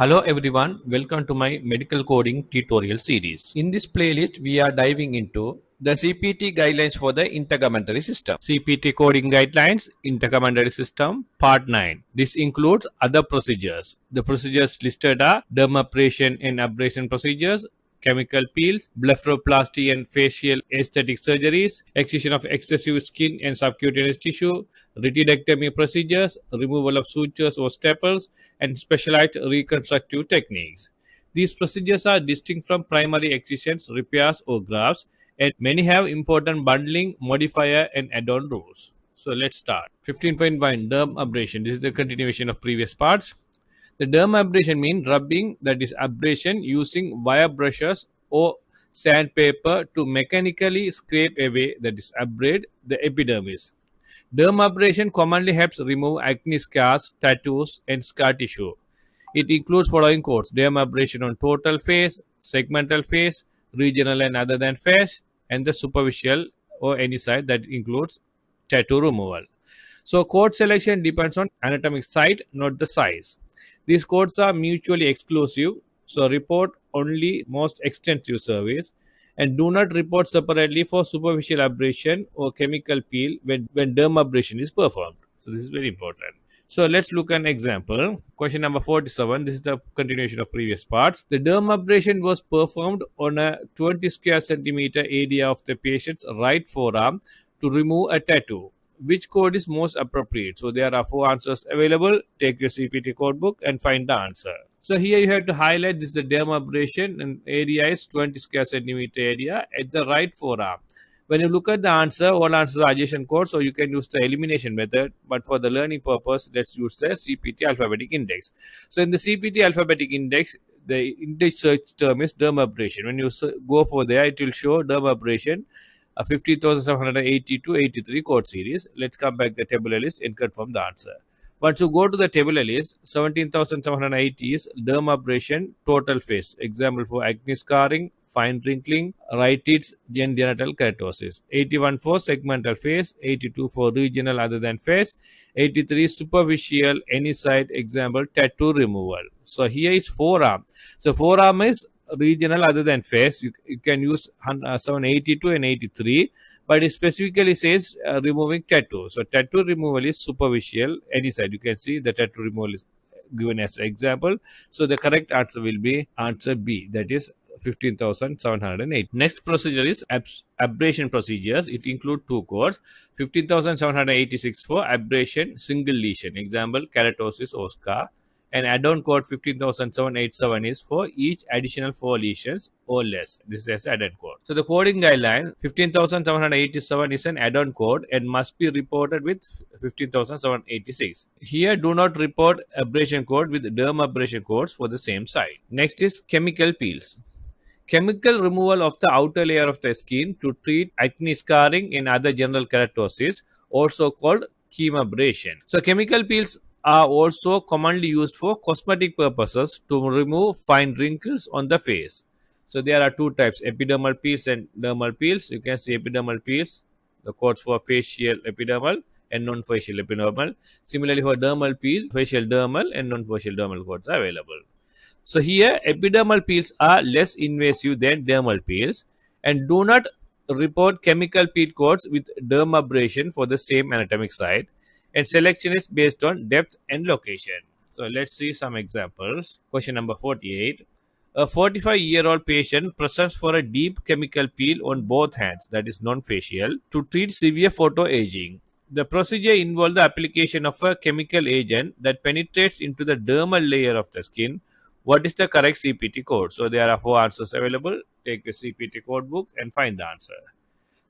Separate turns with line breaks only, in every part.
Hello everyone, welcome to my medical coding tutorial series. In this playlist, we are diving into the CPT guidelines for the integumentary system. CPT coding guidelines, integumentary system, part 9. This includes other procedures. The procedures listed are dermabrasion and abrasion procedures, chemical peels, blepharoplasty and facial aesthetic surgeries, excision of excessive skin and subcutaneous tissue, rhytidectomy procedures, removal of sutures or staples, and specialized reconstructive techniques. These procedures are distinct from primary excisions, repairs, or grafts, and many have important bundling, modifier, and add-on rules. So let's start. 15.1 Dermabrasion. This is the continuation of previous parts. The dermabrasion means rubbing, that is abrasion, using wire brushes or sandpaper to mechanically scrape away, that is abrade, the epidermis. Dermabrasion commonly helps remove acne scars, tattoos, and scar tissue. It includes following codes: dermabrasion on total face, segmental face, regional and other than face, and the superficial or any side, that includes tattoo removal. So code selection depends on anatomic site, not the size. These codes are mutually exclusive, so report only most extensive surveys and do not report separately for superficial abrasion or chemical peel when dermabrasion is performed. So this is very important. So let's look at an example. Question number 47. This is the continuation of previous parts. The dermabrasion was performed on a 20 square centimeter area of the patient's right forearm to remove a tattoo. Which code is most appropriate? So there are 4 answers available. Take your CPT code book and find the answer. So here you have to highlight this is the dermabrasion and area is 20 square centimeter area at the right forearm. When you look at the answer, all answers are adjacent codes, so you can use the elimination method. But for the learning purpose, let's use the CPT alphabetic index. So in the CPT alphabetic index, the index search term is dermabrasion. When you go for there, it will show dermabrasion 50,780 to 83 code series. Let's come back to the tabular list and confirm the answer. Once you go to the tabular list, 17,780 is dermabrasion total face. Example for acne scarring, fine wrinkling, rhytids, and genital keratosis. 81 for segmental face, 82 for regional other than face, 83 superficial any side, example tattoo removal. So here is forearm. So forearm is regional other than face. You can use 782 and 83, but it specifically says removing tattoo. So tattoo removal is superficial any side. You can see the tattoo removal is given as an example. So the correct answer will be answer B, that is 15,708. Next procedure is abrasion procedures. It includes 2 codes. 15,786 for abrasion single lesion, example keratosis or scar. And add-on code 15,787 is for each additional 4 lesions or less. This is add-on code. So the coding guideline 15,787 is an add-on code and must be reported with 15,786. Here do not report abrasion code with dermabrasion codes for the same site. Next is chemical peels. Chemical removal of the outer layer of the skin to treat acne scarring and other general keratosis, also called chemoabrasion. So chemical peels are also commonly used for cosmetic purposes to remove fine wrinkles on the face. So there are 2 types, epidermal peels and dermal peels. You can see epidermal peels, the codes for facial epidermal and non-facial epidermal. Similarly for dermal peel, facial dermal and non-facial dermal codes are available. So here epidermal peels are less invasive than dermal peels and do not report chemical peel codes with dermabrasion for the same anatomic site. And selection is based on depth and location. So let's see some examples. Question number 48. A 45-year-old patient presents for a deep chemical peel on both hands, that is non-facial, to treat severe photoaging. The procedure involves the application of a chemical agent that penetrates into the dermal layer of the skin. What is the correct CPT code? So there are 4 answers available. Take the CPT code book and find the answer.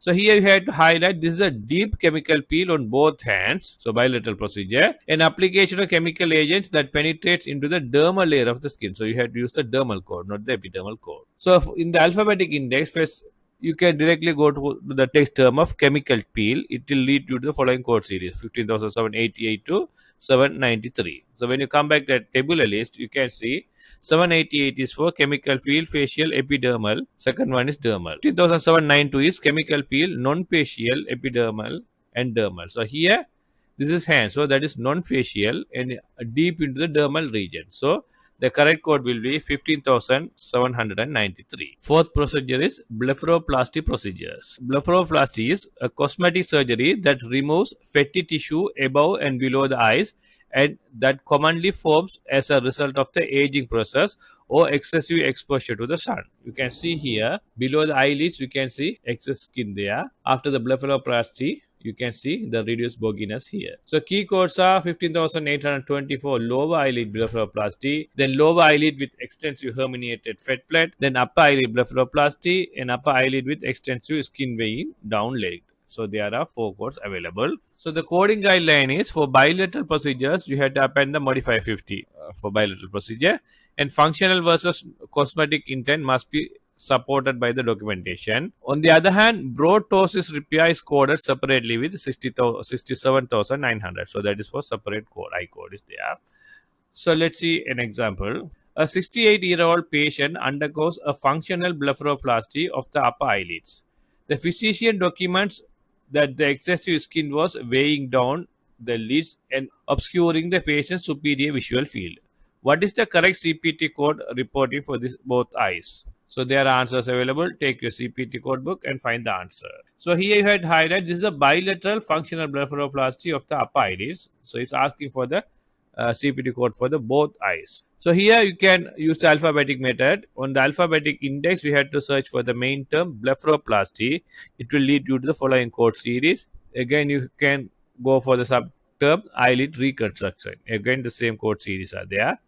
So here you have to highlight this is a deep chemical peel on both hands. So bilateral procedure. An application of chemical agents that penetrates into the dermal layer of the skin. So you have to use the dermal code, not the epidermal code. So in the alphabetic index, first you can directly go to the text term of chemical peel. It will lead you to the following code series 15,788 to 793. So when you come back to the tabular list, you can see 788 is for chemical peel, facial, epidermal. Second one is dermal. 15,792 is chemical peel, non-facial, epidermal, and dermal. So here, this is hand. So that is non-facial and deep into the dermal region. So The correct code will be 15,793. Fourth procedure is blepharoplasty procedures. Blepharoplasty is a cosmetic surgery that removes fatty tissue above and below the eyes, and that commonly forms as a result of the aging process or excessive exposure to the sun. You can see here below the eyelids, you can see excess skin there. After the blepharoplasty, you can see the reduced bogginess here. So key codes are 15,824 lower eyelid blepharoplasty, then lower eyelid with extensive herniated fat plate, then upper eyelid blepharoplasty, and upper eyelid with extensive skin weighing down leg. So there are 4 codes available. So the coding guideline is for bilateral procedures, you have to append the modify 50 for bilateral procedure, and functional versus cosmetic intent must be supported by the documentation. On the other hand, broad ptosis repair is coded separately with 67,900. So that is for separate code. I code is there. So let's see an example. A 68-year-old patient undergoes a functional blepharoplasty of the upper eyelids. The physician documents that the excessive skin was weighing down the lids and obscuring the patient's superior visual field. What is the correct CPT code reporting for this both eyes? So there are answers available. Take your CPT code book and find the answer. So here you had highlighted this is a bilateral functional blepharoplasty of the upper eyelids. So it's asking for the CPT code for the both eyes. So here you can use the alphabetic method. On the alphabetic index, we had to search for the main term blepharoplasty. It will lead you to the following code series. Again, you can go for the subterm eyelid reconstruction. Again, the same code series are there.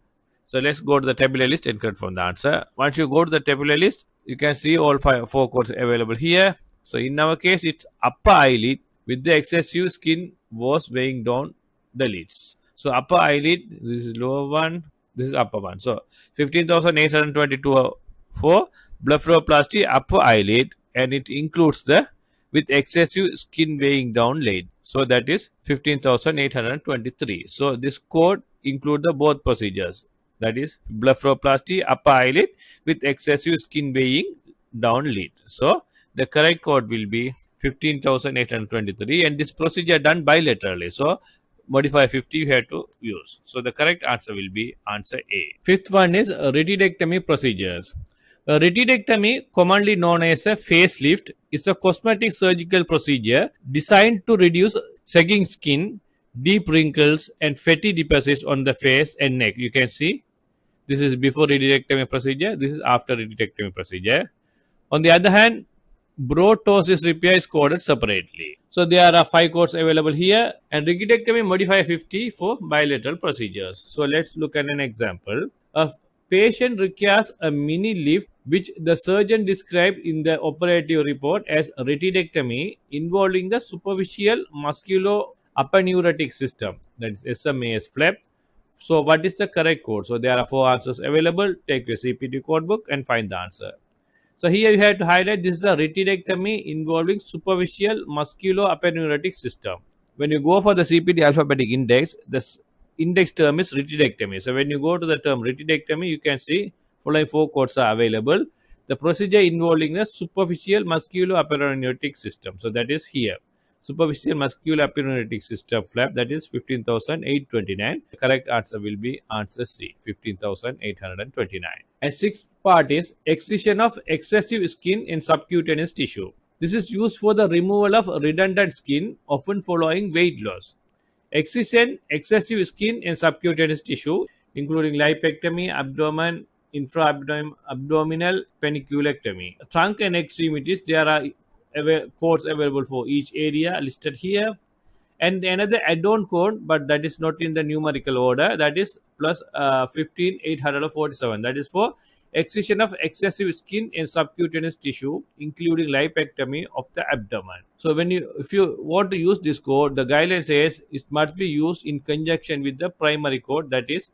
So let's go to the tabular list and confirm the answer. Once you go to the tabular list, you can see all 4 codes available here. So in our case, it's upper eyelid with the excessive skin was weighing down the lids. So upper eyelid, this is lower one, this is upper one. So 15,822 for blepharoplasty upper eyelid, and it includes the with excessive skin weighing down lid. So that is 15,823. So this code includes the both procedures. That is blepharoplasty upper eyelid with excessive skin weighing down lid. So the correct code will be 15,823, and this procedure done bilaterally. So modify 50 you have to use. So the correct answer will be answer A. Fifth one is rhytidectomy procedures. A rhytidectomy, commonly known as a facelift, is a cosmetic surgical procedure designed to reduce sagging skin, deep wrinkles, and fatty deposits on the face and neck. You can see this is before rhytidectomy procedure. This is after rhytidectomy procedure. On the other hand, broad ptosis repair is coded separately. So there are 5 codes available here, and rhytidectomy modify 50 for bilateral procedures. So let's look at an example. A patient requires a mini lift which the surgeon described in the operative report as rhytidectomy involving the superficial musculo-aponeurotic system, that is SMAS flap. So what is the correct code? So there are 4 answers available. Take your CPT code book and find the answer. So here you have to highlight this is the rhytidectomy involving superficial musculo-aponeurotic system. When you go for the CPT alphabetic index, this index term is rhytidectomy. So when you go to the term rhytidectomy, you can see following 4 codes are available. The procedure involving the superficial musculo-aponeurotic system. So that is here. Superficial musculo-aponeurotic system flap, that is 15,829. The correct answer will be answer C, 15,829. And sixth part is excision of excessive skin in subcutaneous tissue. This is used for the removal of redundant skin, often following weight loss. Excision, excessive skin in subcutaneous tissue, including lipectomy, abdomen, infra-abdominal peniculectomy. Trunk and extremities, there are codes available for each area listed here, and another add-on code, but that is not in the numerical order, that is plus 15,847. That is for excision of excessive skin in subcutaneous tissue, including lipectomy of the abdomen. So if you want to use this code, the guideline says it must be used in conjunction with the primary code, that is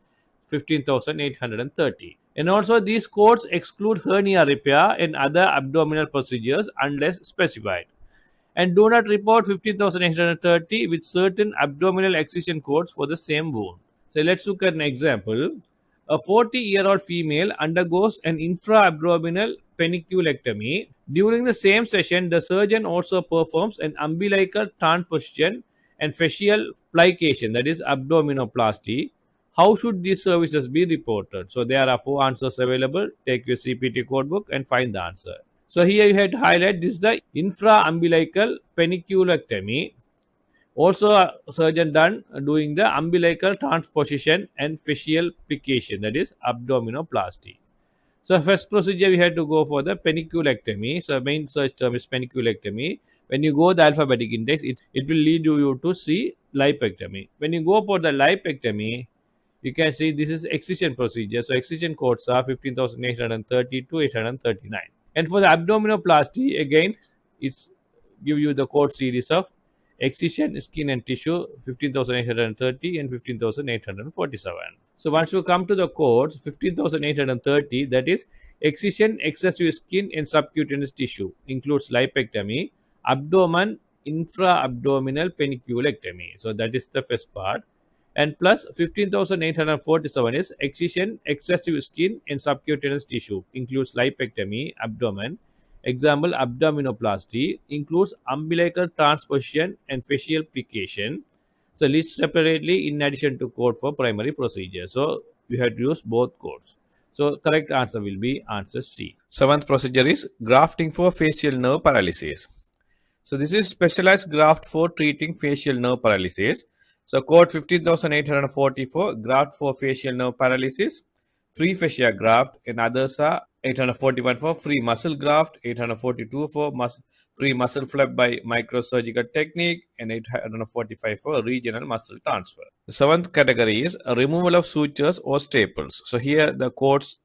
15,830. And also these codes exclude hernia repair and other abdominal procedures unless specified. And do not report 15,830 with certain abdominal excision codes for the same wound. So let's look at an example. A 40-year-old female undergoes an infra-abdominal peniculectomy. During the same session, the surgeon also performs an umbilical transposition and fascial plication, that is abdominoplasty. How should these services be reported? So there are 4 answers available. Take your CPT codebook and find the answer. So here you have to highlight this is the infraumbilical peniculectomy. Also, a surgeon done doing the umbilical transposition and fascial plication, that is abdominoplasty. So first procedure we had to go for the peniculectomy. So main search term is peniculectomy. When you go the alphabetic index, it will lead you to see lipectomy. When you go for the lipectomy, you can see this is excision procedure. So excision codes are 15,830 to 839. And for the abdominoplasty, again, it's give you the code series of excision, skin and tissue 15,830 and 15,847. So once you come to the codes 15,830, that is excision, excessive skin and subcutaneous tissue, includes lipectomy, abdomen, infra-abdominal peniculectomy. So that is the first part. And plus 15,847 is excision, excessive skin and subcutaneous tissue, includes lipectomy, abdomen. Example, abdominoplasty includes umbilical transposition and fascial plication. So list separately in addition to code for primary procedure. So you have to use both codes. So correct answer will be answer C. Seventh procedure is grafting for facial nerve paralysis. So this is specialized graft for treating facial nerve paralysis. So code 15,844, graft for facial nerve paralysis, free fascia graft, and others are 841 for free muscle graft, 842 for free muscle flap by microsurgical technique, and 845 for regional muscle transfer. The seventh category is removal of sutures or staples. So here the codes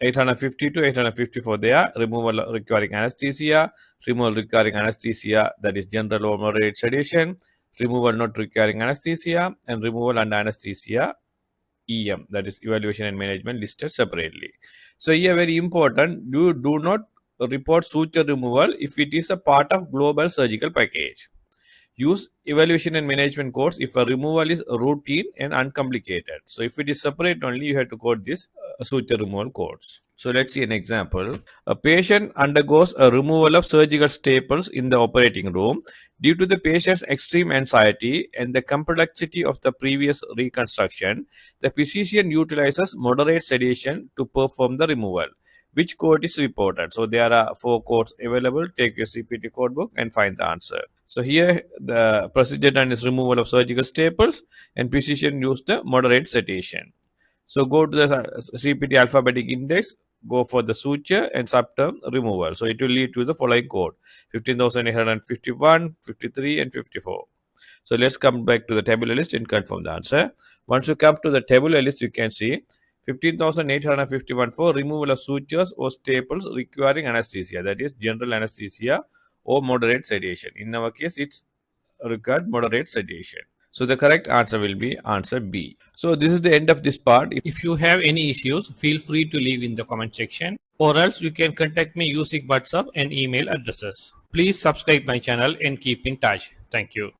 850 to 854, they are removal requiring anesthesia, removal requiring anesthesia, that is general or moderate sedation, removal not requiring anesthesia, and removal under anesthesia, EM, that is evaluation and management, listed separately. So here very important, you do not report suture removal if it is a part of global surgical package. Use evaluation and management codes if a removal is routine and uncomplicated. So if it is separate only, you have to code this suture removal codes. So let's see an example. A patient undergoes a removal of surgical staples in the operating room. Due to the patient's extreme anxiety and the complexity of the previous reconstruction, the physician utilizes moderate sedation to perform the removal. Which code is reported? So there are 4 codes available. Take your CPT codebook and find the answer. So here the procedure done is removal of surgical staples and physician used the moderate sedation. So go to the CPT alphabetic index, go for the suture and subterm removal. So it will lead to the following code 15,851, 53 and 54. So let's come back to the tabular list and confirm the answer. Once you come to the tabular list, you can see 15,851 for removal of sutures or staples requiring anesthesia, that is general anesthesia or moderate sedation. In our case, it's required moderate sedation. So the correct answer will be answer B. So this is the end of this part. If you have any issues, feel free to leave in the comment section, or else you can contact me using WhatsApp and email addresses. Please subscribe my channel and keep in touch. Thank you.